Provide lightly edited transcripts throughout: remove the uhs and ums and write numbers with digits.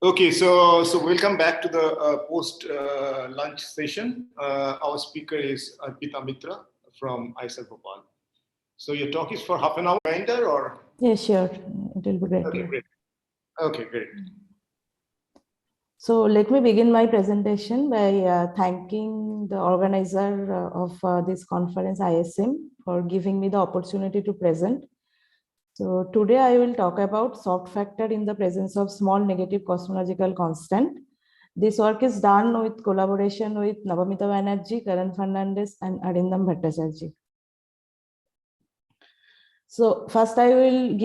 Okay, so welcome back to the post lunch session. Our speaker is Arpita Mitra from IISER Bhopal. So your talk is for half an hour, reminder or? Yeah, sure. It will be great. Okay, great. Okay, great. So let me begin my presentation by thanking the organizer of this conference, ISM, for giving me the opportunity to present. So today I will talk about soft factor in the presence of small negative cosmological constant. This work is done with collaboration with Navamita Banerjee, Karan Fernandez, and Arindam Bhattacharjee. So first I will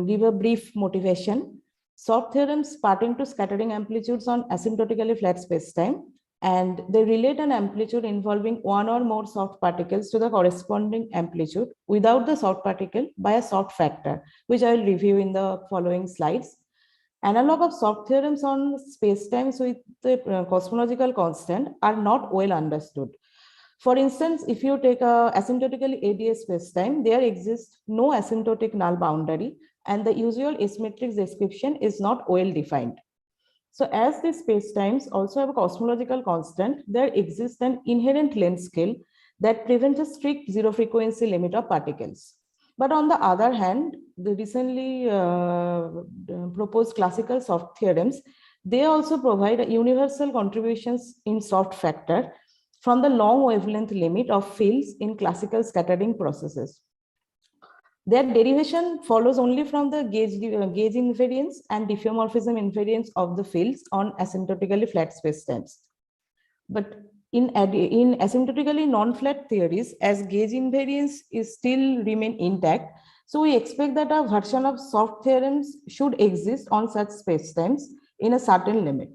give a brief motivation. Soft theorems pertain to scattering amplitudes on asymptotically flat spacetime, and they relate an amplitude involving one or more soft particles to the corresponding amplitude without the soft particle by a soft factor, which I will review in the following slides. Analog of soft theorems on spacetimes with the cosmological constant are not well understood. For instance, if you take a asymptotically ADS spacetime, there exists no asymptotic null boundary, and the usual S-matrix description is not well defined. So as these spacetimes also have a cosmological constant, there exists an inherent length scale that prevents a strict zero frequency limit of particles. But on the other hand, the recently proposed classical soft theorems, they also provide universal contributions in soft factor from the long wavelength limit of fields in classical scattering processes. Their derivation follows only from the gauge invariance and diffeomorphism invariance of the fields on asymptotically flat spacetimes. But in asymptotically non-flat theories, as gauge invariance is still remain intact, so we expect that a version of soft theorems should exist on such spacetimes in a certain limit.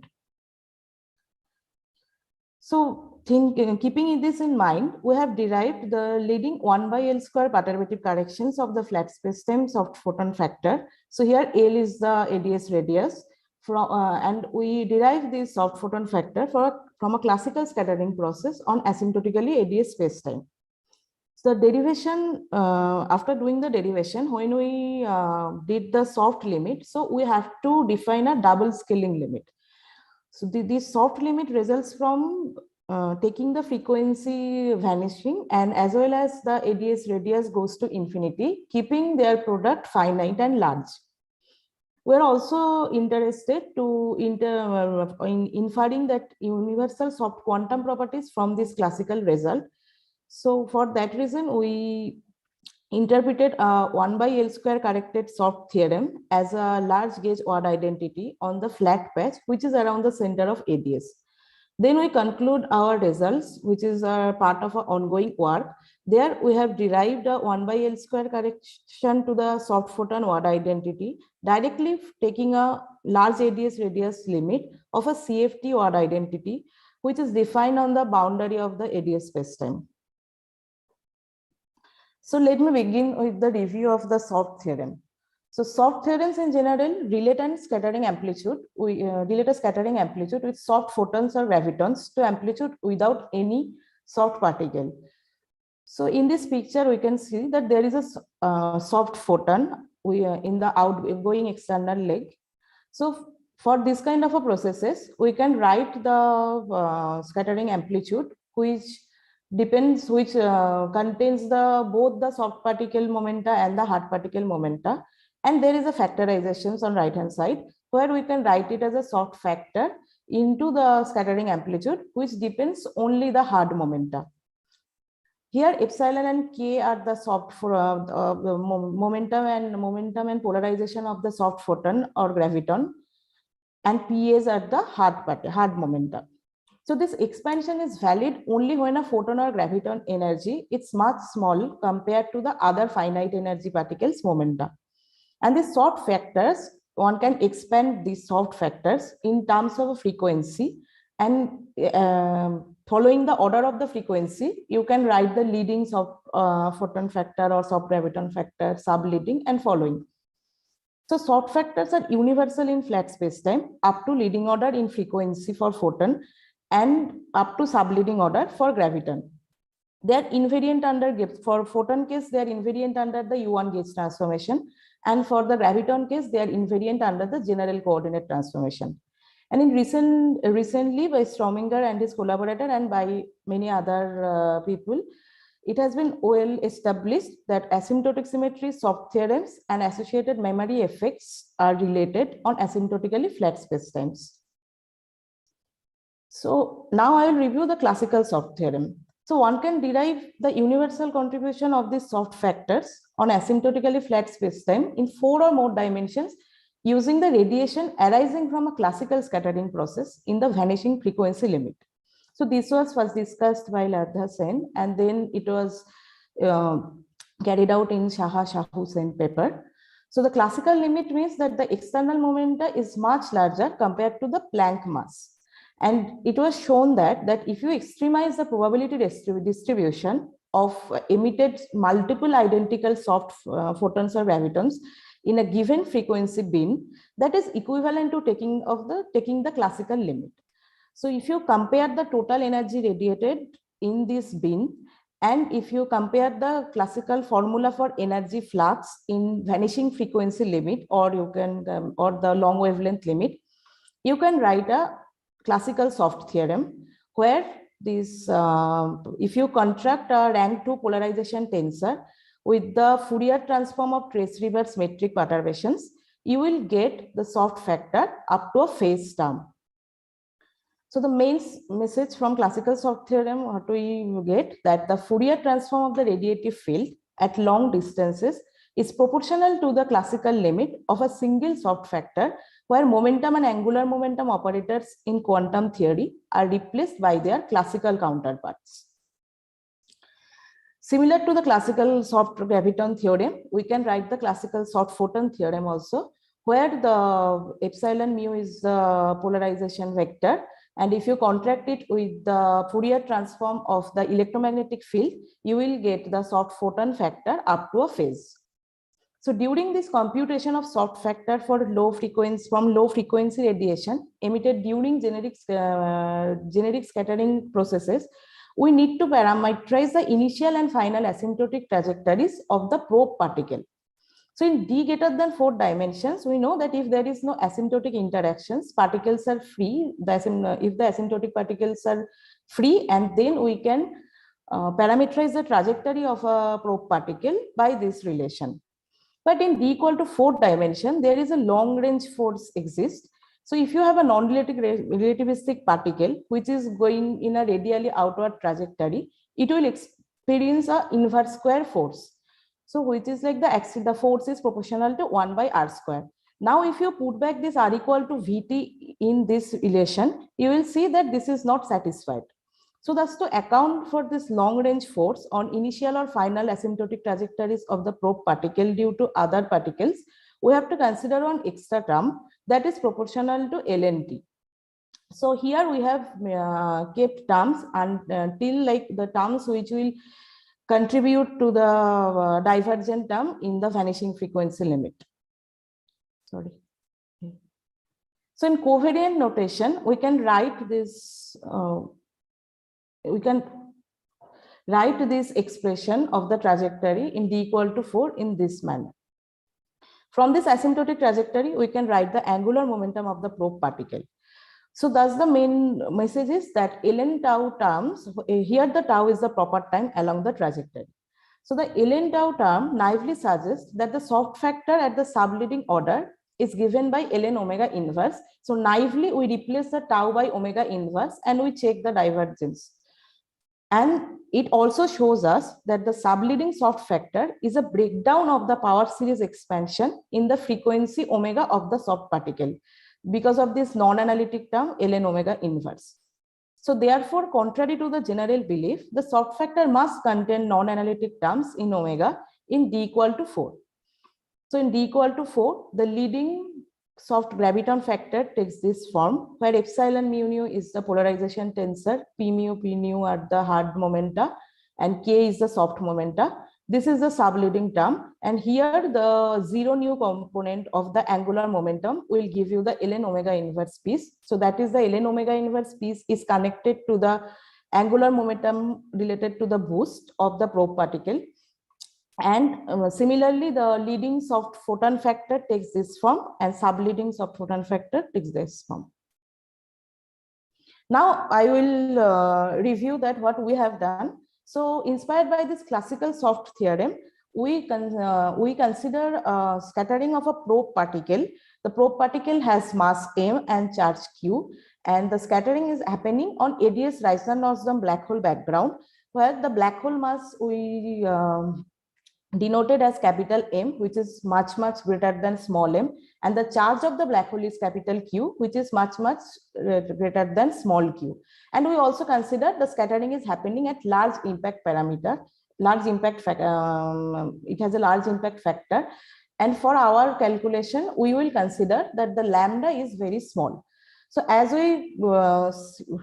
So keeping this in mind, we have derived the leading 1 by L square perturbative corrections of the flat spacetime soft photon factor. So here L is the ADS radius, and we derive this soft photon factor from a classical scattering process on asymptotically ADS spacetime. So the derivation, after doing the derivation, when we did the soft limit, so we have to define a double scaling limit. So this soft limit results from taking the frequency vanishing, and as well as the ADS radius goes to infinity, keeping their product finite and large. We're also interested in inferring that universal soft quantum properties from this classical result. So for that reason, we interpreted a 1 by L square corrected soft theorem as a large gauge odd identity on the flat patch, which is around the center of ADS. Then we conclude our results, which is a part of our ongoing work. There we have derived a 1 by L square correction to the soft photon odd identity, directly taking a large ADS radius limit of a CFT odd identity, which is defined on the boundary of the ADS spacetime. So let me begin with the review of the soft theorem. So soft theorems in general relate a scattering amplitude. We relate a scattering amplitude with soft photons or gravitons to amplitude without any soft particle. So in this picture, we can see that there is a soft photon in the outgoing external leg. So for this kind of a processes, we can write the scattering amplitude, which depends, which contains both the soft particle momenta and the hard particle momenta. And there is a factorizations on right hand side where we can write it as a soft factor into the scattering amplitude, which depends only the hard momenta. Here epsilon and k are the soft for the momentum and polarization of the soft photon or graviton, and p's are the hard momenta. So this expansion is valid only when a photon or graviton energy is much small compared to the other finite energy particles momenta. And these soft factors, one can expand these soft factors in terms of a frequency, and following the order of the frequency, you can write the leading soft photon factor or soft graviton factor, subleading, and following. So soft factors are universal in flat spacetime up to leading order in frequency for photon and up to subleading order for graviton. They are invariant under, for photon case, they are invariant under the U1 gauge transformation, and for the graviton case, they are invariant under the general coordinate transformation. And in recently by Strominger and his collaborator and by many other people, it has been well established that asymptotic symmetry, soft theorems, and associated memory effects are related on asymptotically flat spacetimes. So now I will review the classical soft theorem. So one can derive the universal contribution of these soft factors on asymptotically flat spacetime in 4 or more dimensions using the radiation arising from a classical scattering process in the vanishing frequency limit. So this was first discussed by Ladha Sen, and then it was carried out in Shahu Sen paper. So the classical limit means that the external momenta is much larger compared to the Planck mass. And it was shown that if you extremize the probability distribution of emitted multiple identical soft photons or gravitons in a given frequency bin, that is equivalent to taking the classical limit. So if you compare the total energy radiated in this bin, and if you compare the classical formula for energy flux in vanishing frequency limit, or you can or the long wavelength limit, you can write a classical soft theorem where this if you construct a rank 2 polarization tensor with the Fourier transform of trace reverse metric perturbations, you will get the soft factor up to a phase term. So the main message from classical soft theorem, what we get, that the Fourier transform of the radiative field at long distances is proportional to the classical limit of a single soft factor, where momentum and angular momentum operators in quantum theory are replaced by their classical counterparts. Similar to the classical soft graviton theorem, we can write the classical soft photon theorem also, where the epsilon mu is the polarization vector. And if you contract it with the Fourier transform of the electromagnetic field, you will get the soft photon factor up to a phase. So during this computation of soft factor for low frequency radiation emitted during generic scattering processes, we need to parameterize the initial and final asymptotic trajectories of the probe particle. So in d greater than 4 dimensions, we know that if there is no asymptotic interactions, particles are free. If the asymptotic particles are free, and then we can parameterize the trajectory of a probe particle by this relation. But in d equal to 4 dimension, there is a long range force exists. So if you have a non-relativistic particle which is going in a radially outward trajectory, it will experience a inverse square force. So which is like the force is proportional to 1 by r square. Now if you put back this r equal to vt in this relation, you will see that this is not satisfied. So thus, to account for this long range force on initial or final asymptotic trajectories of the probe particle due to other particles, we have to consider one extra term that is proportional to ln t. So here we have kept terms until like the terms which will contribute to the divergent term in the vanishing frequency limit. Sorry. So in covariant notation, we can write this. We can write this expression of the trajectory in d equal to 4 in this manner. From this asymptotic trajectory, we can write the angular momentum of the probe particle. So thus the main message is that ln tau terms, here the tau is the proper time along the trajectory. So the ln tau term naively suggests that the soft factor at the subleading order is given by ln omega inverse. So naively we replace the tau by omega inverse and we check the divergence. And it also shows us that the subleading soft factor is a breakdown of the power series expansion in the frequency omega of the soft particle because of this non-analytic term ln omega inverse. So therefore, contrary to the general belief, the soft factor must contain non-analytic terms in omega in d equal to 4. So in d equal to 4, the leading soft graviton factor takes this form, where epsilon mu nu is the polarization tensor, p nu are the hard momenta, and k is the soft momenta. This is the subleading term, and here the 0 nu component of the angular momentum will give you the ln omega inverse piece. So that is the ln omega inverse piece is connected to the angular momentum related to the boost of the probe particle. And similarly, the leading soft photon factor takes this form, and subleading soft photon factor takes this form. Now I will review that what we have done. So inspired by this classical soft theorem, we consider scattering of a probe particle. The probe particle has mass m and charge q, and the scattering is happening on ADS Reissner-Nordström black hole background, where the black hole mass we denoted as capital M, which is much greater than small m, and the charge of the black hole is capital Q, which is much greater than small q. And we also consider the scattering is happening at large impact parameter, it has a large impact factor. And for our calculation, we will consider that the lambda is very small. So as we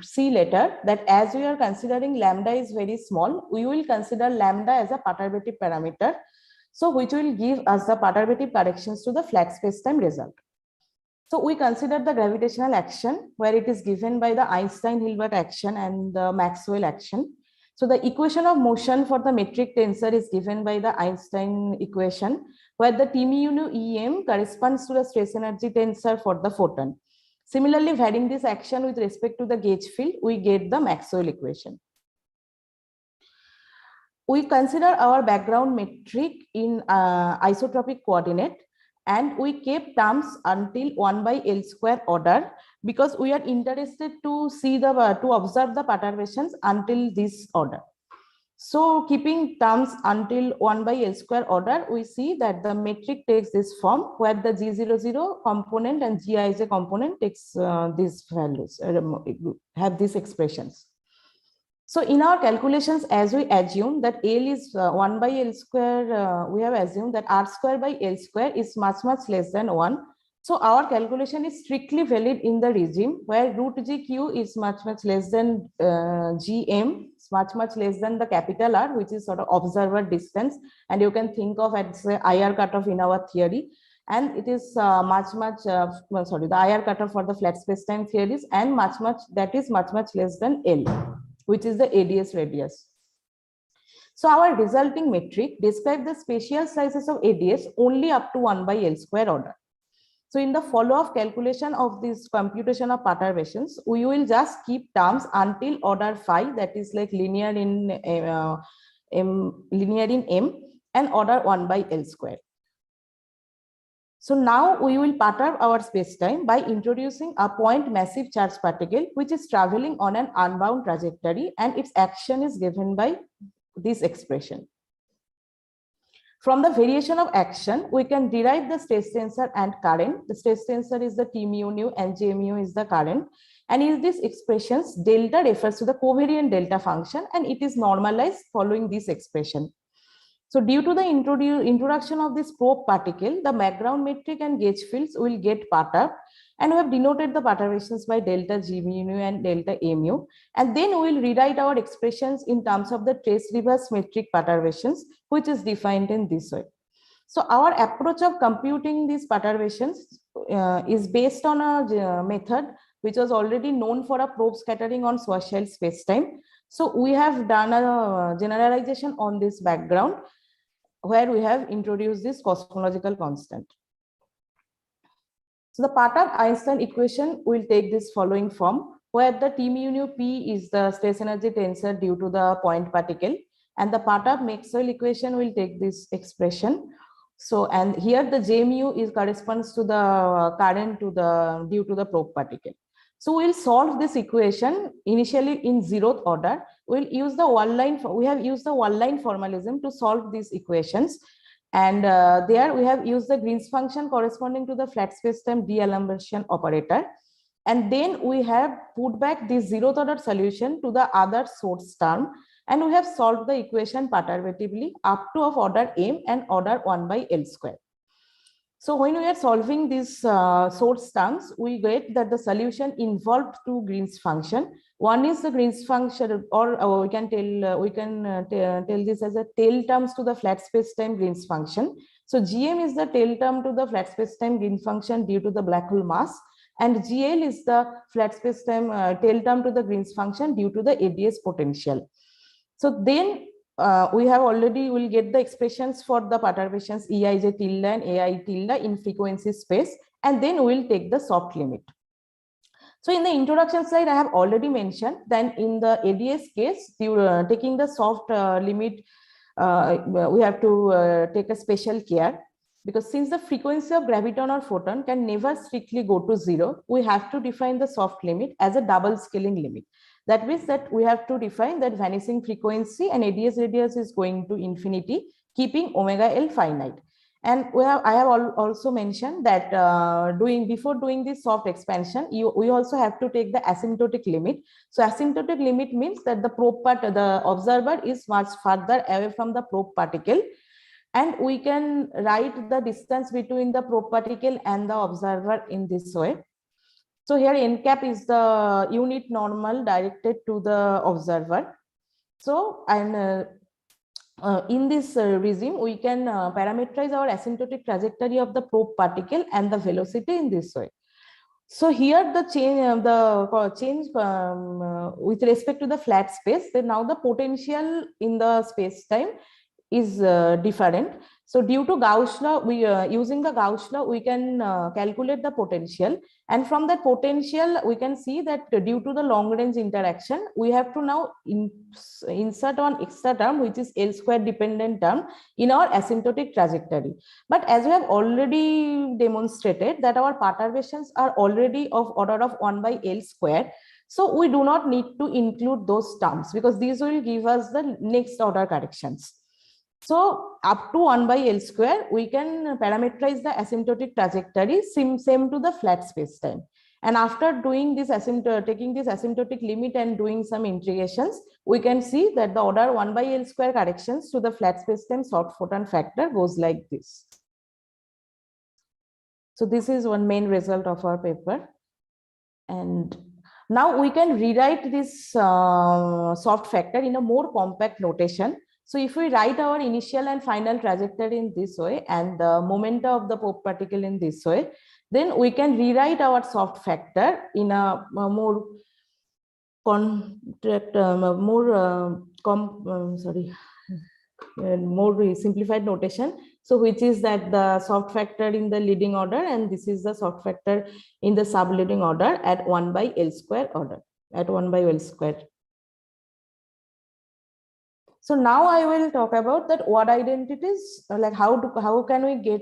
see later, that as we are considering lambda is very small, we will consider lambda as a perturbative parameter, so which will give us the perturbative corrections to the flat space-time result. So we consider the gravitational action, where it is given by the Einstein-Hilbert action and the Maxwell action. So the equation of motion for the metric tensor is given by the Einstein equation, where the T mu Em corresponds to the stress energy tensor for the photon. Similarly, varying this action with respect to the gauge field, we get the Maxwell equation. We consider our background metric in isotropic coordinate, and we kept terms until 1 by L square order, because we are interested to see the to observe the perturbations until this order. So keeping terms until 1 by L square order, we see that the metric takes this form, where the G00 component and Gij component takes these values, have these expressions. So in our calculations, as we assume that L is 1 by L square, we have assumed that R square by L square is much less than 1. So our calculation is strictly valid in the regime where root GQ is much less than GM, much less than the capital R, which is sort of observer distance, and you can think of as the IR cutoff in our theory. And it is the IR cutoff for the flat space-time theories, and much less than L, which is the ADS radius. So our resulting metric describes the spatial slices of ADS only up to 1 by L square order. So in the follow-up calculation of this computation of perturbations, we will just keep terms until order phi, that is like linear in M, and order 1 by L square. So now we will perturb our spacetime by introducing a point massive charge particle which is traveling on an unbound trajectory, and its action is given by this expression. From the variation of action, we can derive the stress tensor and current. The stress tensor is the T mu nu and J mu is the current. And in these expressions, delta refers to the covariant delta function, and it is normalized following this expression. So due to the introduction of this probe particle, the background metric and gauge fields will get perturbed, and we have denoted the perturbations by delta G mu nu and delta A mu. And then we will rewrite our expressions in terms of the trace reverse metric perturbations, which is defined in this way. So our approach of computing these perturbations is based on a method which was already known for a probe scattering on Schwarzschild spacetime. So we have done a generalization on this background, where we have introduced this cosmological constant. So the perturbed Einstein equation will take this following form, where the T mu nu P is the stress energy tensor due to the point particle, and the perturbed Maxwell equation will take this expression. So, and here the J mu is corresponds to the current due to the probe particle. So we'll solve this equation initially in 0th order. We'll use the we have used the one-line formalism to solve these equations. And there we have used the Green's function corresponding to the flat space-time D'Alembert operator. And then we have put back this 0th order solution to the other source term. And we have solved the equation perturbatively up to of order M and order 1 by L square. So when we are solving these source terms, we get that the solution involved two Green's function. One is the Green's function, or we can tell this as a tail terms to the flat space-time Green's function. So Gm is the tail term to the flat space-time Green's function due to the black hole mass, and Gl is the flat space-time tail term to the Green's function due to the ADS potential. So then we have already will get the expressions for the perturbations Eij tilde and Ai tilde in frequency space, and then we will take the soft limit. So in the introduction slide, I have already mentioned that in the ADS case, taking the soft limit, we have to take a special care, because since the frequency of graviton or photon can never strictly go to 0, we have to define the soft limit as a double scaling limit. That means that we have to define that vanishing frequency and ADS radius is going to infinity, keeping omega L finite. And I have also mentioned that before doing this soft expansion, we also have to take the asymptotic limit. So asymptotic limit means that the observer is much further away from the probe particle, and we can write the distance between the probe particle and the observer in this way. So here n cap is the unit normal directed to the observer. So and in this regime, we can parameterize our asymptotic trajectory of the probe particle and the velocity in this way. So here the change with respect to the flat space, then now the potential in the space time is different. So due to Gauss law, using the Gauss law, we can calculate the potential, and from that potential we can see that due to the long range interaction, we have to now insert one extra term, which is L square dependent term in our asymptotic trajectory. But as we have already demonstrated that our perturbations are already of order of 1 by L square, so we do not need to include those terms because these will give us the next order corrections. So up to 1 by L square, we can parameterize the asymptotic trajectory same to the flat space time. And after doing this taking this asymptotic limit and doing some integrations, we can see that the order 1 by L square corrections to the flat space time soft photon factor goes like this. So this is one main result of our paper. And now we can rewrite this soft factor in a more compact notation. So if we write our initial and final trajectory in this way and the momenta of the probe particle in this way, then we can rewrite our soft factor in a more more simplified notation. So which is that the soft factor in the leading order, and this is the soft factor in the subleading order at 1 by L square order, at 1 by L square. So now I will talk about that odd identities, like how can we get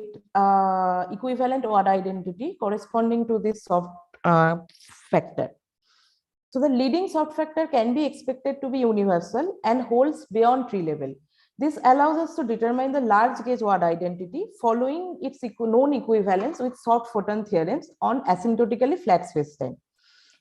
equivalent odd identity corresponding to this soft factor. So the leading soft factor can be expected to be universal and holds beyond tree level. This allows us to determine the large gauge odd identity following its known equivalence with soft photon theorems on asymptotically flat spacetime.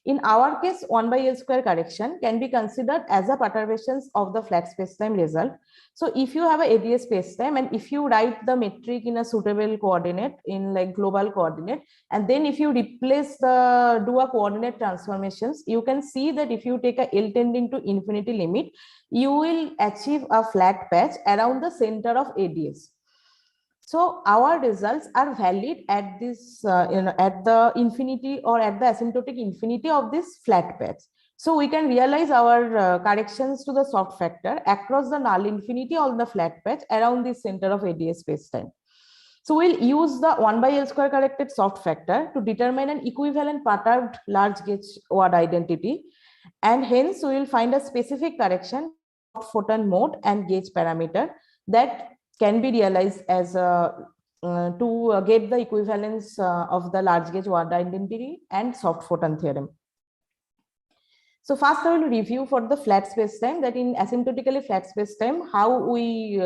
In our case, 1 by L square correction can be considered as a perturbations of the flat spacetime result. So if you have a ADS spacetime and if you write the metric in a suitable coordinate in like global coordinate, and then if you replace do a coordinate transformations, you can see that if you take a L tending to infinity limit, you will achieve a flat patch around the center of ADS. So our results are valid at this, at the infinity or at the asymptotic infinity of this flat patch. So we can realize our corrections to the soft factor across the null infinity on the flat patch around the center of ADS spacetime. So we'll use the 1 by L square corrected soft factor to determine an equivalent perturbed large gauge odd identity, and hence we will find a specific correction of photon mode and gauge parameter that can be realized as to get the equivalence of the large gauge odd identity and soft photon theorem. So first I will review for the flat spacetime, that in asymptotically flat spacetime how we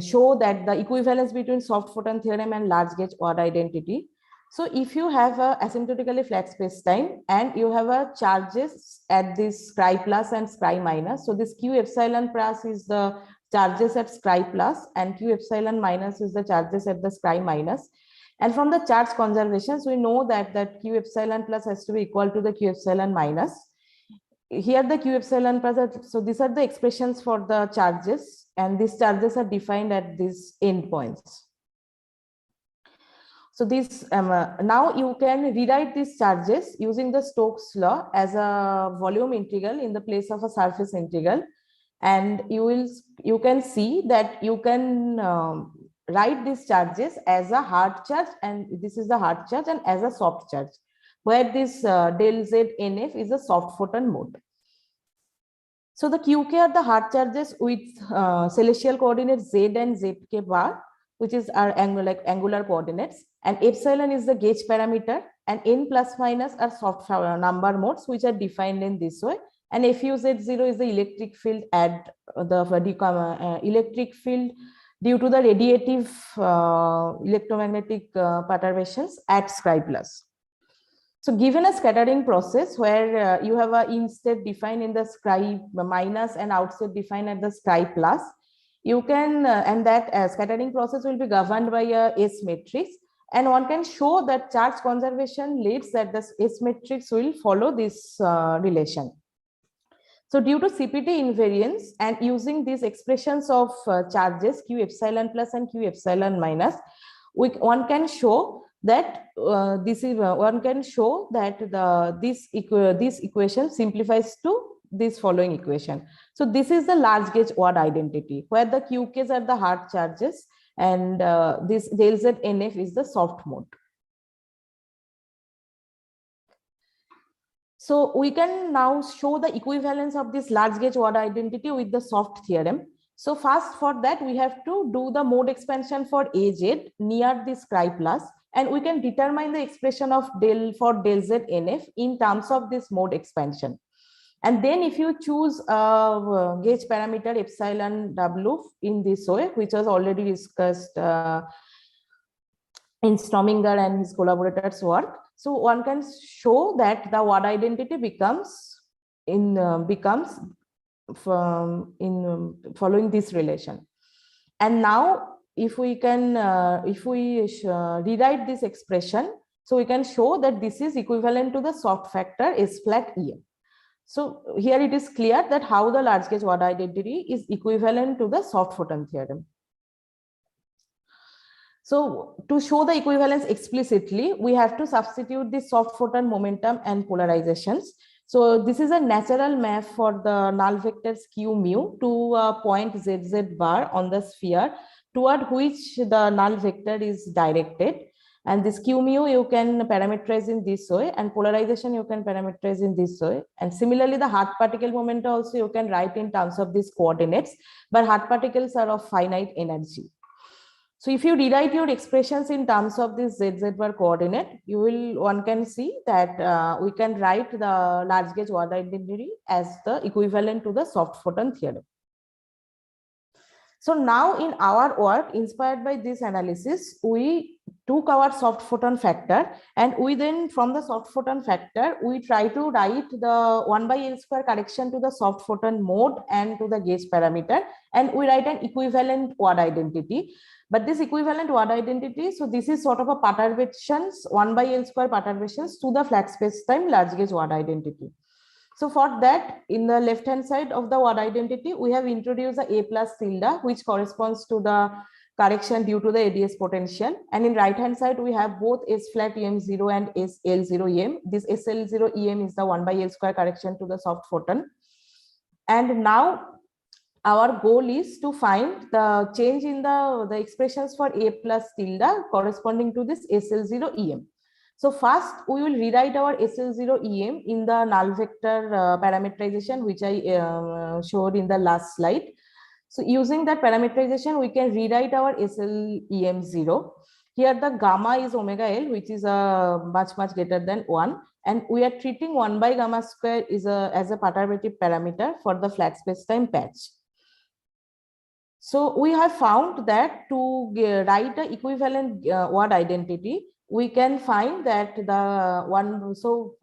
show that the equivalence between soft photon theorem and large gauge odd identity. So if you have a asymptotically flat spacetime and you have a charges at this Scri plus and Scri minus, so this Q epsilon plus is the charges at Scri plus and Q epsilon minus is the charges at the Scri minus. And from the charge conservations, we know that Q epsilon plus has to be equal to the Q epsilon minus. Here the Q epsilon plus, so these are the expressions for the charges, and these charges are defined at these endpoints. So this now you can rewrite these charges using the Stokes law as a volume integral in the place of a surface integral, and you can see that you can write these charges as a hard charge, and this is the hard charge, and as a soft charge. where this del Z NF is a soft photon mode. So the QK are the hard charges with celestial coordinates Z and ZK bar, which is our angular coordinates, and epsilon is the gauge parameter, and N plus minus are soft number modes, which are defined in this way. And FuZ0 is the electric field at the electric field due to the radiative electromagnetic perturbations at Sky plus. So given a scattering process where you have an in state defined in the Sky minus and out state defined at the Sky plus, you can and that scattering process will be governed by a S matrix, and one can show that charge conservation leads that the S matrix will follow this relation. So due to CPT invariance and using these expressions of charges Q epsilon plus and Q epsilon minus, one can show that this equation simplifies to this following equation. So this is the large gauge word identity where the QKs are the hard charges and this del Z NF is the soft mode. So we can now show the equivalence of this large gauge word identity with the soft theorem. So first, for that we have to do the mode expansion for AZ near this Sky plus, and we can determine the expression of del Z NF in terms of this mode expansion. And then if you choose a gauge parameter epsilon W in this way, which was already discussed in Strominger and his collaborators' work, so one can show that the word identity becomes following this relation. And now if we can rewrite this expression, so we can show that this is equivalent to the soft factor S flat EM. So here it is clear that how the large gauge word identity is equivalent to the soft photon theorem. So to show the equivalence explicitly, we have to substitute the soft photon momentum and polarizations. So this is a natural map for the null vectors Q mu to a point ZZ bar on the sphere toward which the null vector is directed. And this Q mu you can parameterize in this way, and polarization you can parameterize in this way. And similarly, the hard particle momentum also you can write in terms of these coordinates, but hard particles are of finite energy. So if you rewrite your expressions in terms of this ZZ bar coordinate, one can see that we can write the large gauge word identity as the equivalent to the soft photon theorem. So now in our work, inspired by this analysis, we took our soft photon factor, and we then from the soft photon factor, we try to write the 1 by L square correction to the soft photon mode and to the gauge parameter, and we write an equivalent word identity. But this equivalent word identity, so this is sort of a perturbations, 1 by L square perturbations to the flat space-time large gauge word identity. So for that, in the left-hand side of the word identity, we have introduced the A plus tilde, which corresponds to the correction due to the ADS potential. And in right-hand side, we have both S flat EM0 and SL0 EM. This SL0 EM is the 1 by L square correction to the soft photon. And now our goal is to find the change in the expressions for A plus tilde corresponding to this SL0 EM. So first we will rewrite our SL0 EM in the null vector parameterization, which I showed in the last slide. So using that parameterization, we can rewrite our SLEM0. Here the gamma is omega L, which is much greater than 1. And we are treating 1 by gamma square as a perturbative parameter for the flat space-time patch. So we have found that to write the equivalent word identity, we can find that the one, so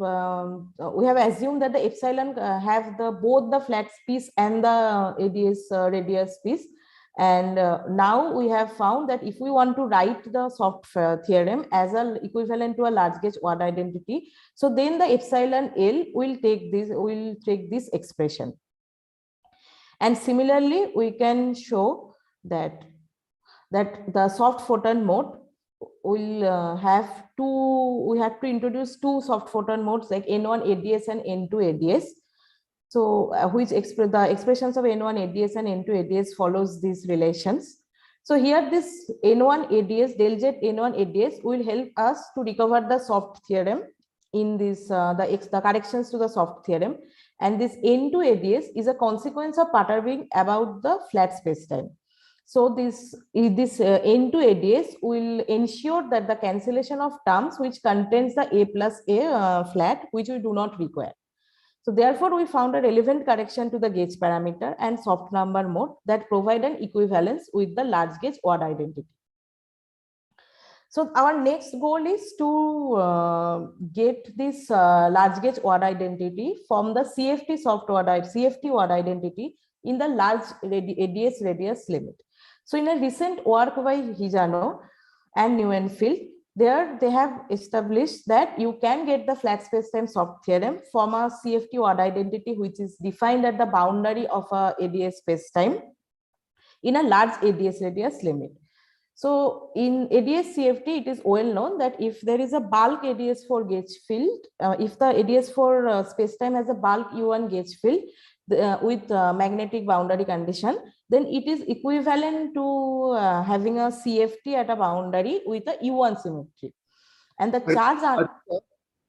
we have assumed that the epsilon have both the flat piece and the ADS radius piece. And now we have found that if we want to write the soft theorem as an equivalent to a large gauge word identity, so then the epsilon L will take this expression. And similarly, we can show that the soft photon mode will have we have to introduce two soft photon modes like N1 ADS and N2 ADS. So the expressions of N1 ADS and N2 ADS follows these relations. So here this N1 ADS, del Z N1 ADS will help us to recover the soft theorem in this the corrections to the soft theorem, and this N2 ADS is a consequence of perturbing about the flat spacetime. So this N2 ADS will ensure that the cancellation of terms which contains the A plus A flat, which we do not require. So therefore, we found a relevant correction to the gauge parameter and soft number mode that provide an equivalence with the large gauge odd identity. So our next goal is to get this large gauge odd identity from the CFT soft CFT odd identity in the large ADS radius limit. So in a recent work by Hijano and Neuenfeld, there they have established that you can get the flat spacetime soft theorem from a CFT odd identity which is defined at the boundary of a ADS spacetime in a large ADS radius limit. So in ADS CFT, it is well known that if there is a bulk ADS4 gauge field, if the ADS4 spacetime has a bulk U1 gauge field with magnetic boundary condition, then it is equivalent to having a CFT at a boundary with a U1 symmetry. And the charge are...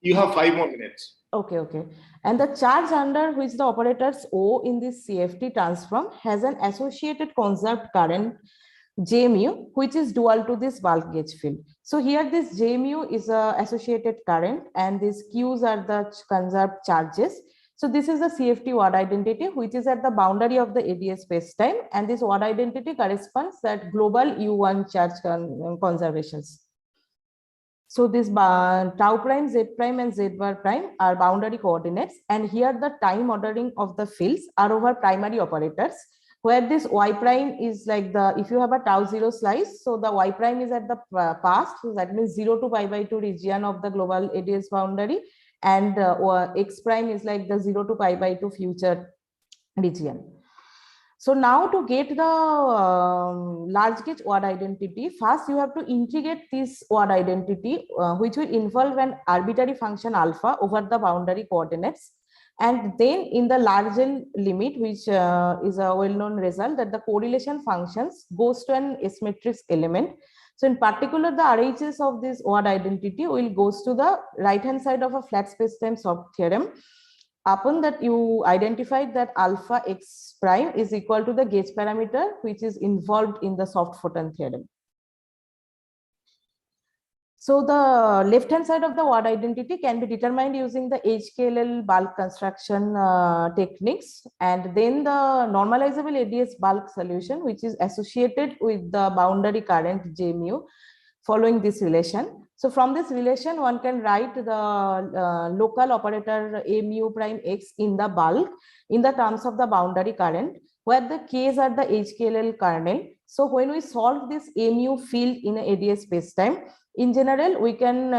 You have 5 more minutes. Okay, okay. And the charge under which the operators O in this CFT transform has an associated conserved current J mu, which is dual to this bulk gauge field. So here this J mu is a associated current and these Q's are the conserved charges. So this is the CFT odd identity, which is at the boundary of the ADS spacetime, and this odd identity corresponds that global U1 charge conservations. So this tau prime, Z prime and Z bar prime are boundary coordinates, and here the time ordering of the fields are over primary operators, where this Y prime is like the, if you have a tau 0 slice, so the Y prime is at the past, so that means 0 to pi by 2 region of the global ADS boundary, and X prime is like the 0 to pi by 2 future region. So now to get the large gauge odd identity, first you have to integrate this odd identity, which will involve an arbitrary function alpha over the boundary coordinates. And then in the large L limit, which is a well-known result, that the correlation functions goes to an S matrix element. So in particular, the RHS of this odd identity will goes to the right-hand side of a flat spacetime soft theorem. Upon that, you identified that alpha X prime is equal to the gauge parameter, which is involved in the soft photon theorem. So the left-hand side of the odd identity can be determined using the HKLL bulk construction techniques, and then the normalizable ADS bulk solution, which is associated with the boundary current J mu, following this relation. So from this relation, one can write the local operator A mu prime X in the bulk in the terms of the boundary current, where the K's are the HKLL kernel. So when we solve this A mu field in a ADS spacetime, in general, we can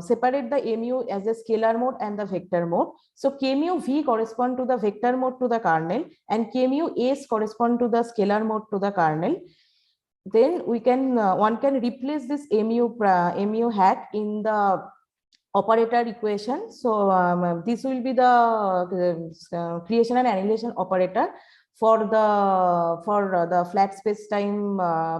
separate the A mu as a scalar mode and the vector mode. So K mu V correspond to the vector mode to the kernel, and K mu S correspond to the scalar mode to the kernel. Then we can one can replace this mu hat in the operator equation. So this will be the creation and annihilation operator for the flat spacetime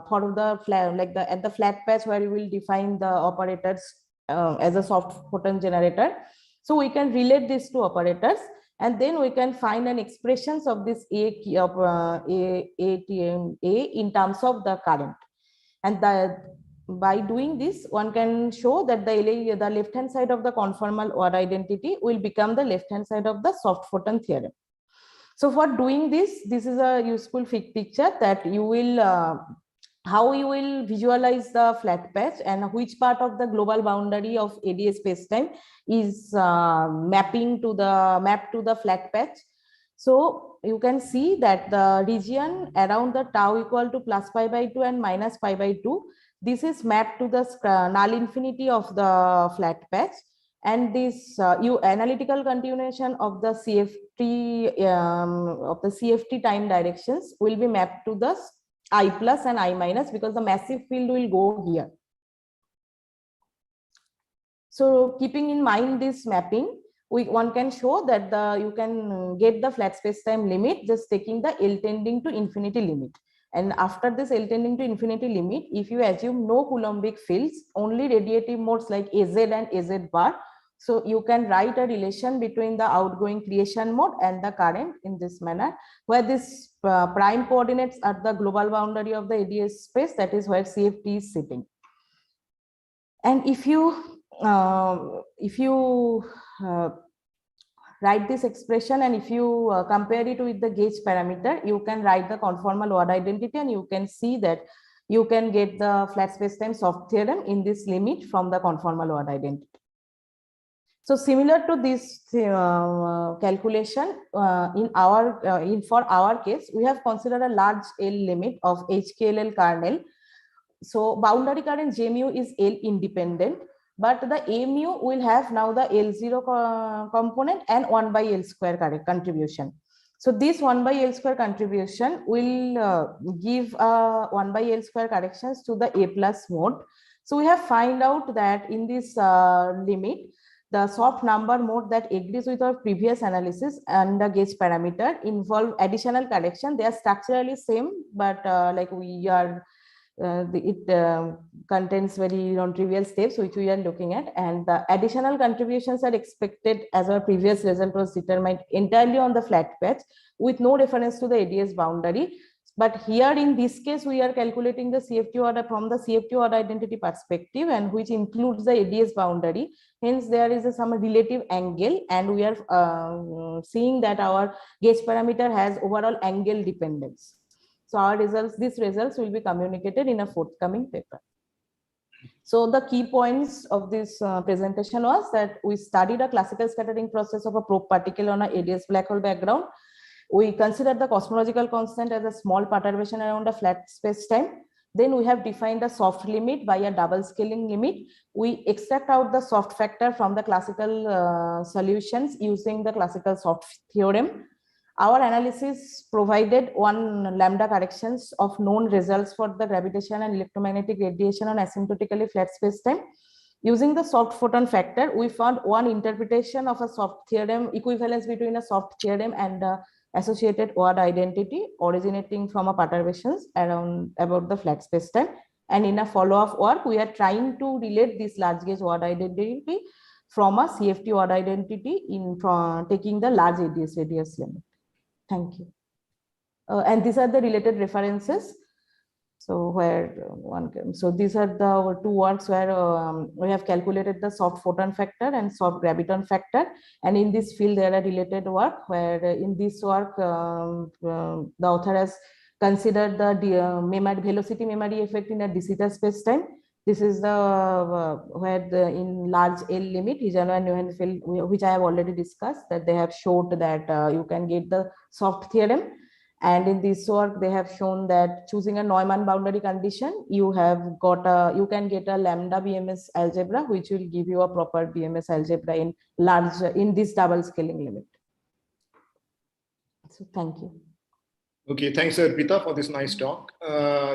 for the flat, like the at the flat patch, where you will define the operators as a soft photon generator. So we can relate these two operators, and then we can find an expressions of this A in terms of the current. And by doing this, one can show that the left hand side of the conformal odd identity will become the left hand side of the soft photon theorem. So for doing this is a useful picture that you will how you will visualize the flat patch and which part of the global boundary of ADS spacetime is mapped to the flat patch. So you can see that the region around the tau equal to plus pi by 2 and minus pi by 2, this is mapped to the null infinity of the flat patch, and this analytical continuation of the CFT time directions will be mapped to the I plus and I minus, because the massive field will go here. So keeping in mind this mapping, one can show that you can get the flat spacetime limit just taking the L tending to infinity limit. And after this L tending to infinity limit, if you assume no Coulombic fields, only radiative modes like AZ and AZ bar, So you can write a relation between the outgoing creation mode and the current in this manner, where this prime coordinates are the global boundary of the ADS space, that is where CFT is sitting. And if you write this expression and if you compare it with the gauge parameter, you can write the conformal word identity, and you can see that you can get the flat spacetime soft theorem in this limit from the conformal word identity. So similar to this calculation, for our case, we have considered a large L limit of HKLL kernel. So boundary current J mu is L independent, but the A mu will have now the L0 component and 1 by L square contribution. So this 1 by L square contribution will give 1 by L square corrections to the A plus mode. So we have find out that in this limit, the soft number mode that agrees with our previous analysis and the gauge parameter involve additional correction. They are structurally same, but like we are, it contains very non-trivial steps which we are looking at, and the additional contributions are expected as our previous result was determined entirely on the flat patch with no reference to the ADS boundary. But here in this case, we are calculating the CFT order from the CFT order identity perspective, and which includes the ADS boundary. Hence, there is some relative angle, and we are seeing that our gauge parameter has overall angle dependence. So our results, these results will be communicated in a forthcoming paper. So the key points of this presentation was that we studied a classical scattering process of a probe particle on a ADS black hole background. We consider the cosmological constant as a small perturbation around a flat space-time. Then we have defined a soft limit by a double scaling limit. We extract out the soft factor from the classical solutions using the classical soft theorem. Our analysis provided 1 lambda corrections of known results for the gravitation and electromagnetic radiation on asymptotically flat space-time. Using the soft photon factor, we found one interpretation of a soft theorem, equivalence between a soft theorem and associated word identity originating from a perturbations around about the flat space-time. And in a follow-up work, we are trying to relate this large gauge word identity from a CFT word identity from taking the large ADS radius limit. Thank you. And these are the related references. So where one can, so these are the 2 works where we have calculated the soft photon factor and soft graviton factor, and in this field there are related work where in this work the author has considered the memory velocity memory effect in a de Sitter space-time. This is the where the in large L limit Hijano and Neuenfeld, which I have already discussed, that they have showed that you can get the soft theorem. And in this work, they have shown that choosing a Neumann boundary condition, you have got a, you can get a lambda BMS algebra, which will give you a proper BMS algebra in large, in this double scaling limit. So thank you. Okay, thanks, Arpita, for this nice talk.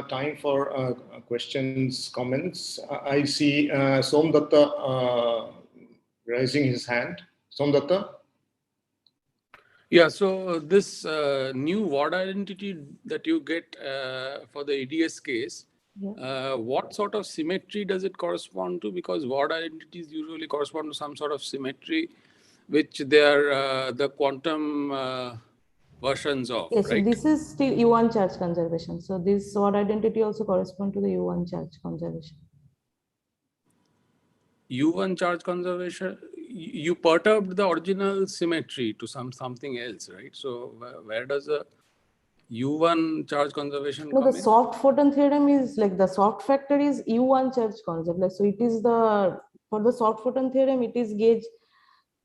Time for questions, comments. I see Somdatta raising his hand. Somdatta? Yeah, so this new word identity that you get for the ADS case, yeah. What sort of symmetry does it correspond to? Because word identities usually correspond to some sort of symmetry, which they are the quantum versions of, yes, right? So this is still U1 charge conservation. So this word identity also corresponds to the U1 charge conservation. U1 charge conservation, you perturbed the original symmetry to something else, right? So where does the U1 charge conservation come the soft photon theorem is like the soft factor is U1 charge conservation. So it is the, for the soft photon theorem, it is gauge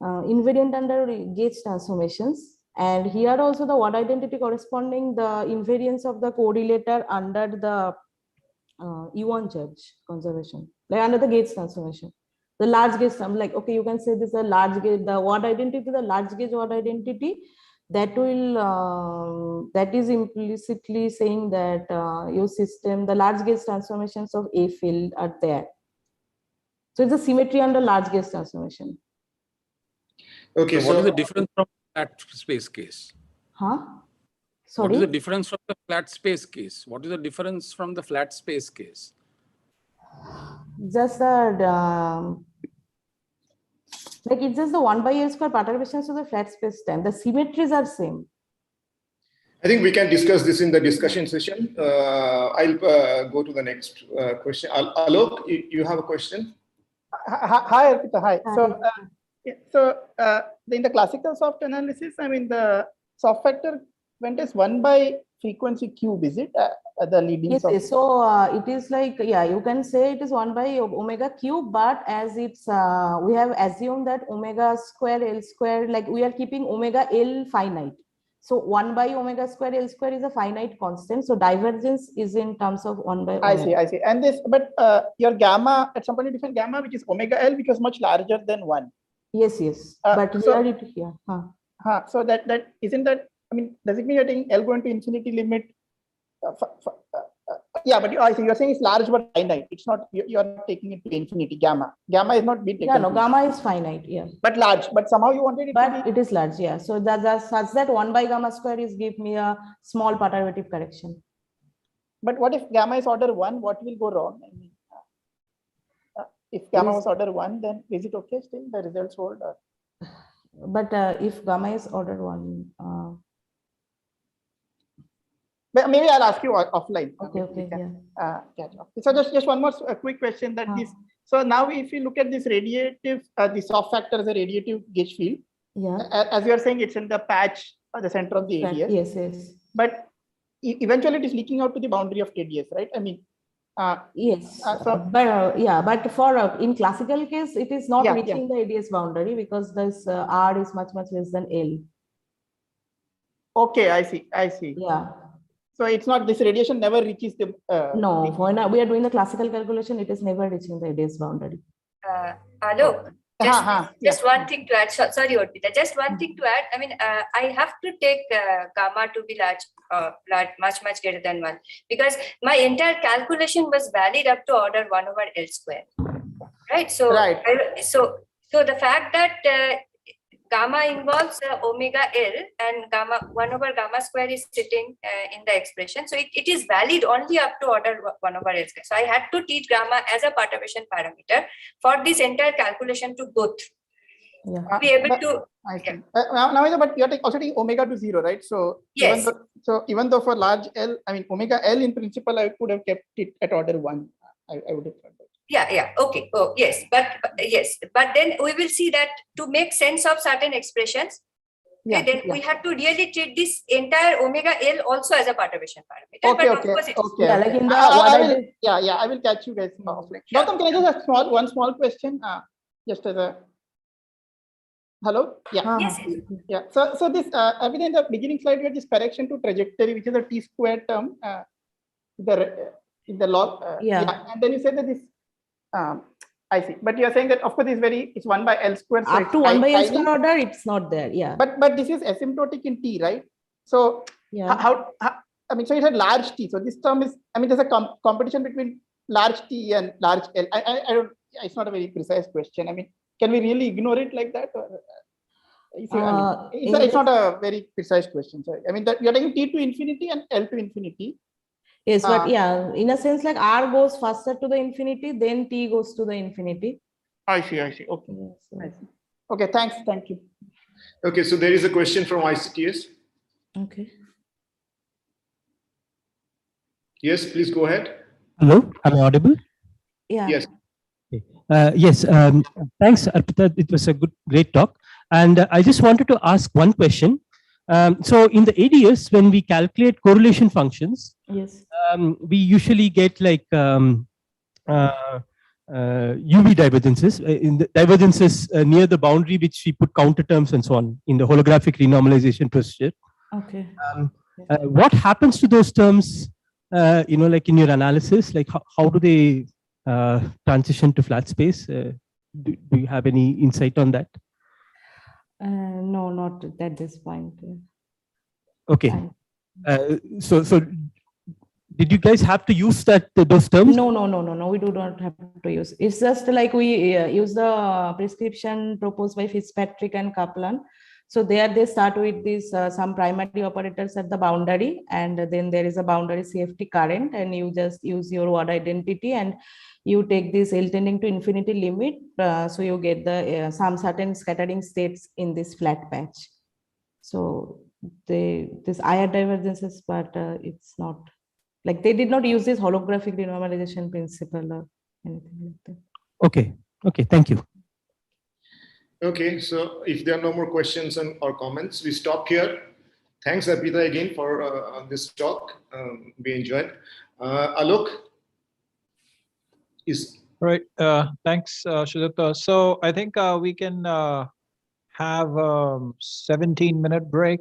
invariant under gauge transformations. And here also the word identity corresponding the invariance of the correlator under the U1 charge conservation, like under the gauge transformation. The large gauge, like, okay, you can say this is a large gauge, the word identity, the large gauge word identity, that will, that is implicitly saying that your system, the large gauge transformations of A field are there. So it's a symmetry under large gauge transformation. Okay, so what is the difference from flat space case? Huh? Sorry? What is the difference from the flat space case? What is the difference from the flat space case? Just the Like it's just the 1 by L square perturbations to the flat space time. The symmetries are same. I think we can discuss this in the discussion session. I'll go to the next question. Alok, you have a question? Hi, Arpita. Hi. In the classical soft analysis, I mean, the soft factor went as 1 by frequency cube, is it? The leading Yes, soft. yes. So it is like, yeah, you can say it is 1 by omega cube, but as it's, we have assumed that omega square L square, like we are keeping omega L finite. So 1 by omega square L square is a finite constant. So divergence is in terms of 1 by omega. I see. And this, but your gamma, at some point you define gamma, which is omega L, because much larger than 1. Yes, yes. But so, here it here. So that isn't that, I mean, does it mean you're taking L going to infinity limit? Yeah, but I think you're saying it's large but finite. It's not, you're not taking it to infinity. Gamma is not being taken. Yeah, no, gamma is finite, yeah. But large, but somehow you wanted it but to be. It is large, yeah. So that's such that 1 by gamma square is give me a small perturbative correction. But what if gamma is order 1? What will go wrong? I mean, if gamma was order 1, then is it okay still? The results hold? Or? But if gamma is order 1, but maybe I'll ask you offline. Okay, yeah. So just one more quick question that this. So now if you look at this radiative, the soft factor as a radiative gauge field. Yeah. As you are saying, it's in the patch or the center of the ADS. Yes. But eventually it is leaking out to the boundary of TDS, right? I mean. Yes. But for in classical case, it is not reaching the ADS boundary because this R is much less than L. Okay, I see. Yeah. So it's not, this radiation never reaches the. No, when we are doing the classical calculation, it is never reaching the ADS boundary. Hello. Just one thing to add. Sorry, Arpita. Just one thing to add. I mean, I have to take gamma to be large, much greater than 1, because my entire calculation was valid up to order 1 over L square. Right. So, so the fact that gamma involves omega L and gamma 1 over gamma square is sitting in the expression. So it is valid only up to order 1 over L square. So I had to teach gamma as a perturbation parameter for this entire calculation to go through. Yeah. Be able to. I see. Now, but you're also taking omega to 0, right? So yes. Even though for large L, I mean omega L in principle, I could have kept it at order 1. I would have thought that. Yeah. Okay. Oh, yes. But then we will see that to make sense of certain expressions, we have to really treat this entire omega L also as a perturbation parameter. Okay. I will catch you guys offline. Gautam, can I just ask one small question? Just as a. Hello? Yeah. Yes. Yeah. So this, everything in the beginning slide, we had this correction to trajectory, which is a t square term, in the log. And then you said that this. I see, but you're saying that of course it's 1 by L square. So up to 1 by L square order, it's not there. Yeah. But this is asymptotic in T, right? So how I mean, so you said large T. So this term is, I mean, there's a competition between large T and large L. I don't. It's not a very precise question. I mean, can we really ignore it like that? Or, it's not a very precise question. Sorry. I mean, that you're taking T to infinity and L to infinity. Yes, but yeah, in a sense, like R goes faster to the infinity, then T goes to the infinity. I see. Okay. Yes, I see. Okay, thanks. Thank you. Okay, so there is a question from ICTS. Okay. Yes, please go ahead. Hello, am I audible? Yeah. Yes. Yes. Thanks, Arpita. It was a great talk. And I just wanted to ask one question. So in the ADS, when we calculate correlation functions, yes, we usually get like UV divergences, in the divergences near the boundary, which we put counter terms and so on in the holographic renormalization procedure. Okay. What happens to those terms, like in your analysis, like how do they transition to flat space? Do you have any insight on that? No, not at this point. Okay. So did you guys have to use those terms? No. We do not have to use. It's just like we use the prescription proposed by Fitzpatrick and Kaplan. So there they start with this some primary operators at the boundary, and then there is a boundary CFT current, and you just use your water identity and you take this L tending to infinity limit. So you get the some certain scattering states in this flat patch. So this IR divergences, but it's not like they did not use this holographic renormalization principle or anything like that. Okay. Okay. Thank you. Okay, so if there are no more questions or comments, we stop here. Thanks, Arpita, again for this talk. We enjoyed. Alok is. Right. Thanks, Sujata. So I think we can have a 17-minute break